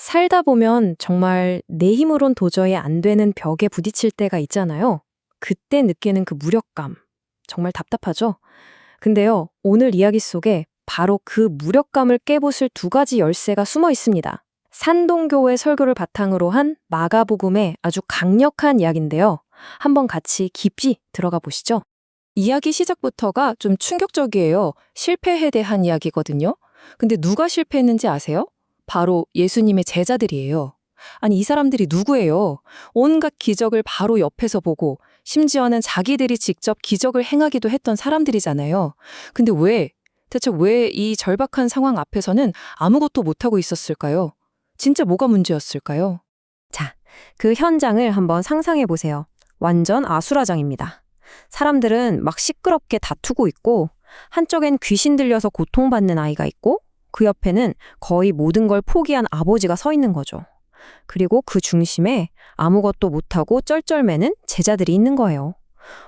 살다 보면 정말 내 힘으론 도저히 안 되는 벽에 부딪힐 때가 있잖아요. 그때 느끼는 그 무력감. 정말 답답하죠? 근데요, 오늘 이야기 속에 바로 그 무력감을 깨부술 두 가지 열쇠가 숨어 있습니다. 산동교회 설교를 바탕으로 한 마가복음의 아주 강력한 이야기인데요. 한번 같이 깊이 들어가 보시죠. 이야기 시작부터가 좀 충격적이에요. 실패에 대한 이야기거든요. 근데 누가 실패했는지 아세요? 바로 예수님의 제자들이에요. 아니, 이 사람들이 누구예요? 온갖 기적을 바로 옆에서 보고 심지어는 자기들이 직접 기적을 행하기도 했던 사람들이잖아요. 근데 대체 왜 이 절박한 상황 앞에서는 아무것도 못하고 있었을까요? 진짜 뭐가 문제였을까요? 자, 그 현장을 한번 상상해 보세요. 완전 아수라장입니다. 사람들은 막 시끄럽게 다투고 있고, 한쪽엔 귀신 들려서 고통받는 아이가 있고, 그 옆에는 거의 모든 걸 포기한 아버지가 서 있는 거죠. 그리고 그 중심에 아무것도 못하고 쩔쩔매는 제자들이 있는 거예요.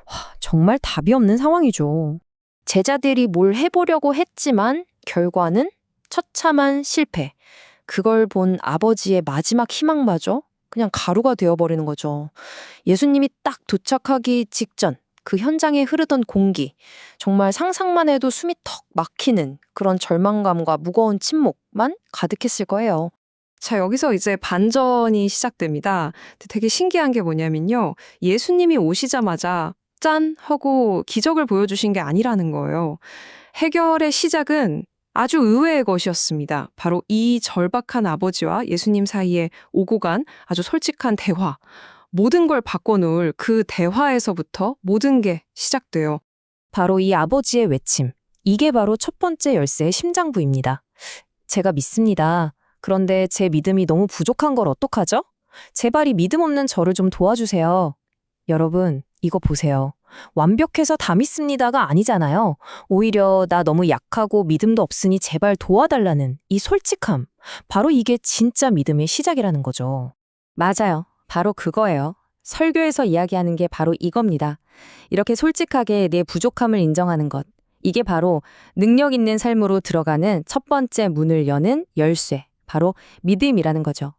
와, 정말 답이 없는 상황이죠. 제자들이 뭘 해보려고 했지만 결과는 처참한 실패. 그걸 본 아버지의 마지막 희망마저 그냥 가루가 되어버리는 거죠. 예수님이 딱 도착하기 직전 그 현장에 흐르던 공기, 정말 상상만 해도 숨이 턱 막히는 그런 절망감과 무거운 침묵만 가득했을 거예요. 자, 여기서 이제 반전이 시작됩니다. 되게 신기한 게 뭐냐면요. 예수님이 오시자마자 짠! 하고 기적을 보여주신 게 아니라는 거예요. 해결의 시작은 아주 의외의 것이었습니다. 바로 이 절박한 아버지와 예수님 사이에 오고 간 아주 솔직한 대화. 모든 걸 바꿔놓을 그 대화에서부터 모든 게 시작돼요. 바로 이 아버지의 외침. 이게 바로 첫 번째 열쇠의 심장부입니다. 제가 믿습니다. 그런데 제 믿음이 너무 부족한 걸 어떡하죠? 제발 이 믿음 없는 저를 좀 도와주세요. 여러분, 이거 보세요. 완벽해서 다 믿습니다가 아니잖아요. 오히려 나 너무 약하고 믿음도 없으니 제발 도와달라는 이 솔직함. 바로 이게 진짜 믿음의 시작이라는 거죠. 맞아요. 바로 그거예요. 설교에서 이야기하는 게 바로 이겁니다. 이렇게 솔직하게 내 부족함을 인정하는 것. 이게 바로 능력 있는 삶으로 들어가는 첫 번째 문을 여는 열쇠. 바로 믿음이라는 거죠.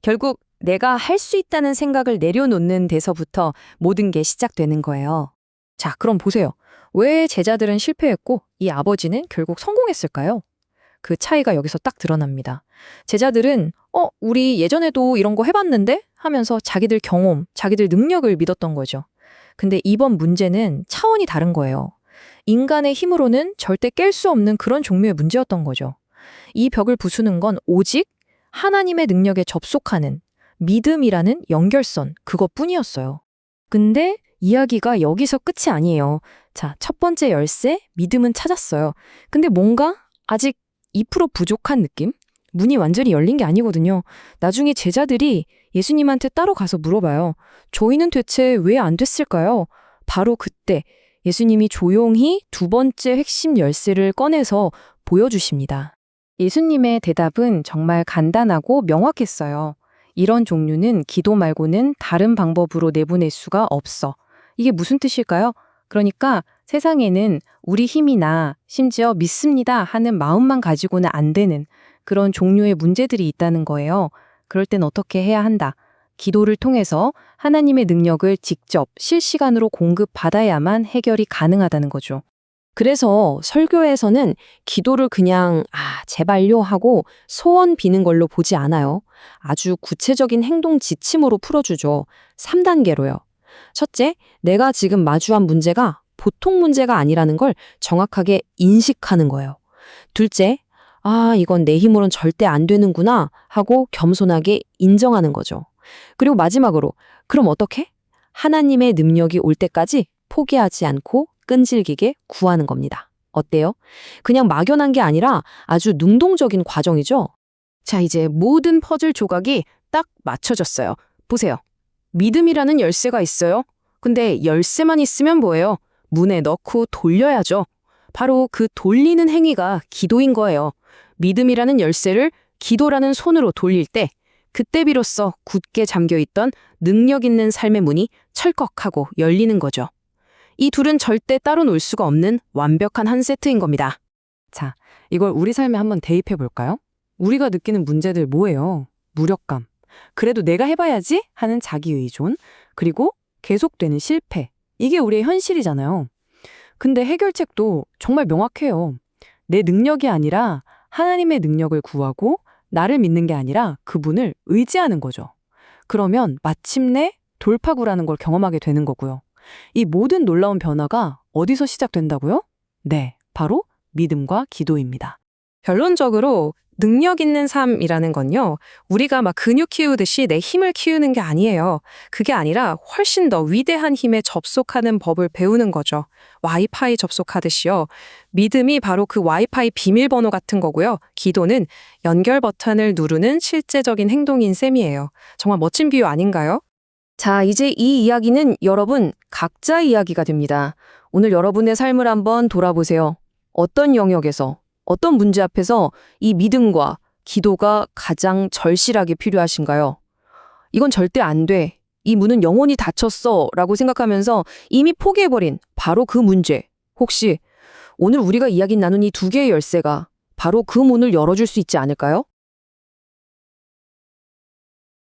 결국 내가 할 수 있다는 생각을 내려놓는 데서부터 모든 게 시작되는 거예요. 자, 그럼 보세요. 왜 제자들은 실패했고 이 아버지는 결국 성공했을까요? 그 차이가 여기서 딱 드러납니다. 제자들은 우리 예전에도 이런 거 해봤는데? 하면서 자기들 경험, 자기들 능력을 믿었던 거죠. 근데 이번 문제는 차원이 다른 거예요. 인간의 힘으로는 절대 깰 수 없는 그런 종류의 문제였던 거죠. 이 벽을 부수는 건 오직 하나님의 능력에 접속하는 믿음이라는 연결선, 그것뿐이었어요. 근데 이야기가 여기서 끝이 아니에요. 자, 첫 번째 열쇠, 믿음은 찾았어요. 근데 뭔가 아직 2% 부족한 느낌? 문이 완전히 열린 게 아니거든요. 나중에 제자들이 예수님한테 따로 가서 물어봐요. 저희는 대체 왜 안 됐을까요? 바로 그때 예수님이 조용히 두 번째 핵심 열쇠를 꺼내서 보여주십니다. 예수님의 대답은 정말 간단하고 명확했어요. 이런 종류는 기도 말고는 다른 방법으로 내보낼 수가 없어. 이게 무슨 뜻일까요? 그러니까 세상에는 우리 힘이나 심지어 믿습니다 하는 마음만 가지고는 안 되는 그런 종류의 문제들이 있다는 거예요. 그럴 땐 어떻게 해야 한다? 기도를 통해서 하나님의 능력을 직접 실시간으로 공급받아야만 해결이 가능하다는 거죠. 그래서 설교에서는 기도를 그냥 제발요 하고 소원 비는 걸로 보지 않아요. 아주 구체적인 행동 지침으로 풀어주죠. 3단계로요. 첫째, 내가 지금 마주한 문제가 보통 문제가 아니라는 걸 정확하게 인식하는 거예요. 둘째, 이건 내 힘으론 절대 안 되는구나 하고 겸손하게 인정하는 거죠. 그리고 마지막으로, 그럼 어떻게? 하나님의 능력이 올 때까지 포기하지 않고 끈질기게 구하는 겁니다. 어때요? 그냥 막연한 게 아니라 아주 능동적인 과정이죠? 자, 이제 모든 퍼즐 조각이 딱 맞춰졌어요. 보세요. 믿음이라는 열쇠가 있어요. 근데 열쇠만 있으면 뭐예요? 문에 넣고 돌려야죠. 바로 그 돌리는 행위가 기도인 거예요. 믿음이라는 열쇠를 기도라는 손으로 돌릴 때 그때 비로소 굳게 잠겨있던 능력 있는 삶의 문이 철컥하고 열리는 거죠. 이 둘은 절대 따로 놀 수가 없는 완벽한 한 세트인 겁니다. 자, 이걸 우리 삶에 한번 대입해 볼까요? 우리가 느끼는 문제들 뭐예요? 무력감, 그래도 내가 해봐야지 하는 자기의존, 그리고 계속되는 실패. 이게 우리의 현실이잖아요. 근데 해결책도 정말 명확해요. 내 능력이 아니라 하나님의 능력을 구하고 나를 믿는 게 아니라 그분을 의지하는 거죠. 그러면 마침내 돌파구라는 걸 경험하게 되는 거고요. 이 모든 놀라운 변화가 어디서 시작된다고요? 네, 바로 믿음과 기도입니다. 결론적으로 능력 있는 삶이라는 건요, 우리가 막 근육 키우듯이 내 힘을 키우는 게 아니에요. 그게 아니라 훨씬 더 위대한 힘에 접속하는 법을 배우는 거죠. 와이파이 접속하듯이요. 믿음이 바로 그 와이파이 비밀번호 같은 거고요. 기도는 연결 버튼을 누르는 실제적인 행동인 셈이에요. 정말 멋진 비유 아닌가요? 자, 이제 이 이야기는 여러분 각자의 이야기가 됩니다. 오늘 여러분의 삶을 한번 돌아보세요. 어떤 영역에서, 어떤 문제 앞에서 이 믿음과 기도가 가장 절실하게 필요하신가요? 이건 절대 안 돼. 이 문은 영원히 닫혔어. 라고 생각하면서 이미 포기해버린 바로 그 문제. 혹시 오늘 우리가 이야기 나눈 이 두 개의 열쇠가 바로 그 문을 열어줄 수 있지 않을까요?